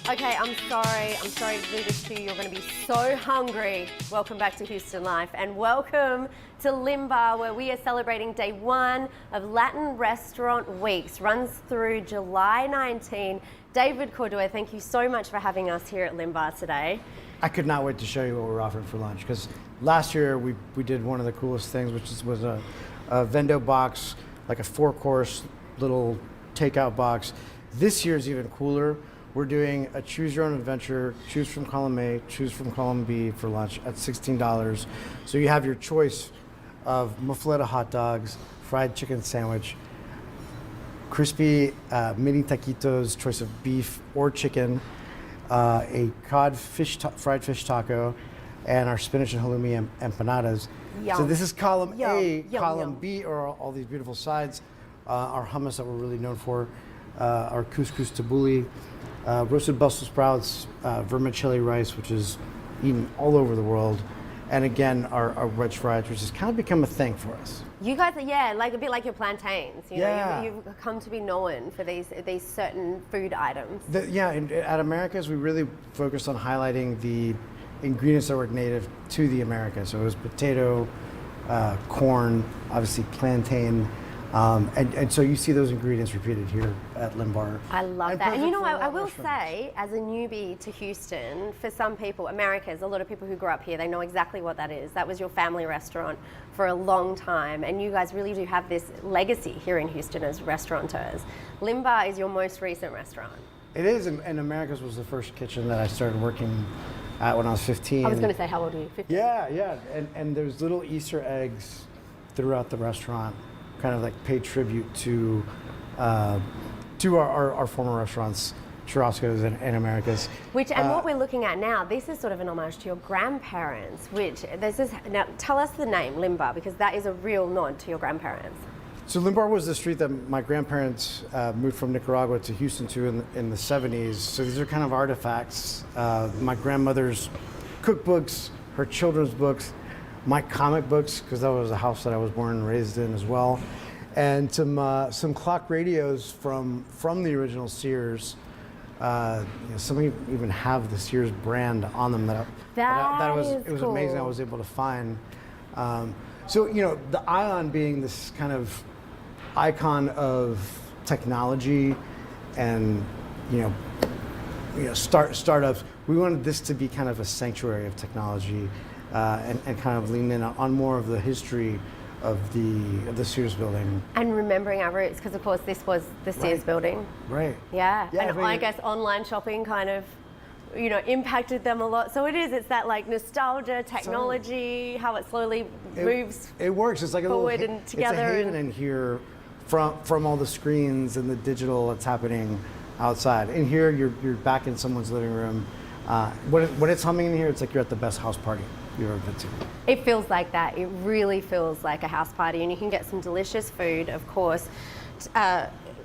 Okay, I'm sorry to do this to you. You're going to be so hungry. Welcome back to Houston Life and welcome to Lymbar, where we are celebrating day 1 of Latin Restaurant Weeks. Runs through July 19. David Cordúa, thank you so much for having us here at Lymbar today. I could not wait to show you what we're offering for lunch, because last year we did one of the coolest things, which was a vendo box, like a 4-course little takeout box. This year's even cooler. We're doing a choose your own adventure, choose from column A, choose from column B for lunch at $16. So you have your choice of muffaletta hot dogs, fried chicken sandwich, crispy mini taquitos, choice of beef or chicken, a cod fried fish taco, and our spinach and halloumi empanadas. Yum. So this is column A. Yum, column yum. B are all these beautiful sides. Our hummus that we're really known for, our couscous tabbouleh, roasted Brussels sprouts, vermicelli rice, which is eaten all over the world, and again our wedge fries, which has kind of become a thing for us. You guys are, like a bit like your plantains. You Yeah. know, you've come to be known for these certain food items. And at Americas, we really focused on highlighting the ingredients that were native to the Americas. So it was potato, corn, obviously plantain. And so you see those ingredients repeated here at Lymbar. I love that. And you know, I will restaurants. say, as a newbie to Houston, for some people, America's, a lot of people who grew up here, they know exactly what that is. That was your family restaurant for a long time. And you guys really do have this legacy here in Houston as restaurateurs. Lymbar is your most recent restaurant. It is, and Americas was the first kitchen that I started working at when I was 15. I was going to say, how old are you? 15? Yeah. And there's little Easter eggs throughout the restaurant, kind of like pay tribute to our former restaurants, Churrasco's and America's. What we're looking at now, this is sort of an homage to your grandparents, now tell us the name, Lymbar, because that is a real nod to your grandparents. So Lymbar was the street that my grandparents moved from Nicaragua to Houston to in the 70s. So these are kind of artifacts. My grandmother's cookbooks, her children's books, my comic books, because that was a house that I was born and raised in as well, and some clock radios from the original Sears. Some even have the Sears brand on them. It was cool. Amazing. I was able to find. So the Ion being this kind of icon of technology and startups, we wanted this to be kind of a sanctuary of technology. And kind of lean in on more of the history of the Sears building. And remembering our roots, because of course this was the Sears building. Right. Yeah. And I guess online shopping kind of, impacted them a lot. So it's that like nostalgia, technology, how it slowly moves. It works. It's like forward and together. It's a haven in here from all the screens and the digital that's happening outside. In here, you're back in someone's living room. When it's humming in here, it's like you're at the best house party you've ever been to. It feels like that. It really feels like a house party, and you can get some delicious food, of course.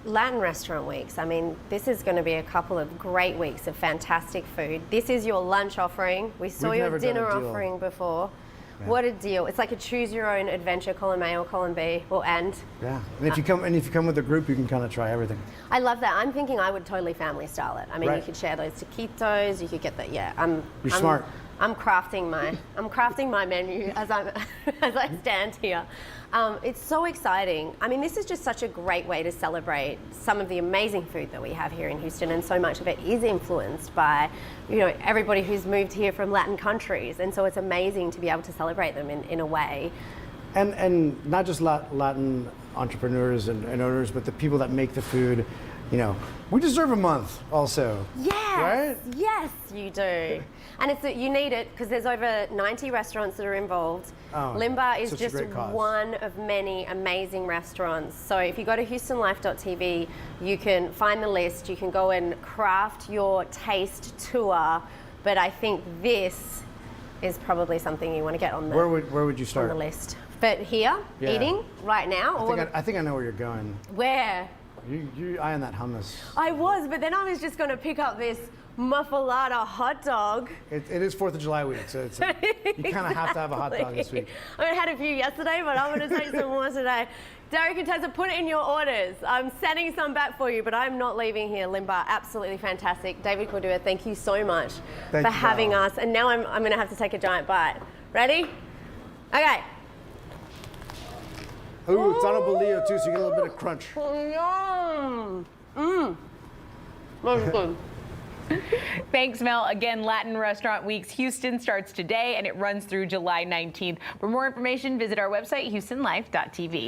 Latin Restaurant Weeks, I mean, this is going to be a couple of great weeks of fantastic food. This is your lunch offering. We saw your dinner offering before. Yeah. What a deal. It's like a choose your own adventure, column A or column B, and. Yeah, and if you come with a group, you can kind of try everything. I love that. I'm thinking I would totally family style it. I mean, You could share those taquitos, you could get the, You're smart. I'm crafting my menu as I stand here. It's so exciting. I mean, this is just such a great way to celebrate some of the amazing food that we have here in Houston, and so much of it is influenced by, everybody who's moved here from Latin countries, and so it's amazing to be able to celebrate them in a way. And not just Latin entrepreneurs and owners, but the people that make the food. We deserve a month also. Yes, right? Yes, you do. And you need it because there's over 90 restaurants that are involved. Oh, Lymbar is such just a great cause. one of many amazing restaurants. So if you go to HoustonLife.tv, you can find the list. You can go and craft your taste tour. But I think this is probably something you want to get on the Where would you start? on the list. But here, eating right now. I think I know where you're going. Where? You eyeing that hummus. I was, but then I was just going to pick up this muffaletta hot dog. It is 4th of July week, so you kind of have to have a hot dog this week. I mean, I had a few yesterday, but I'm going to take some more today. Derek and Tessa, put it in your orders. I'm sending some back for you, but I'm not leaving here. Lymbar, absolutely fantastic. David Cordúa, thank you so much for having us. And now I'm going to have to take a giant bite. Ready? Okay. Ooh, it's on a bolillo too, so you get a little bit of crunch. Yum. Mmm. That's good. Thanks, Mel. Again, Latin Restaurant Weeks Houston starts today and it runs through July 19th. For more information, visit our website, houstonlife.tv.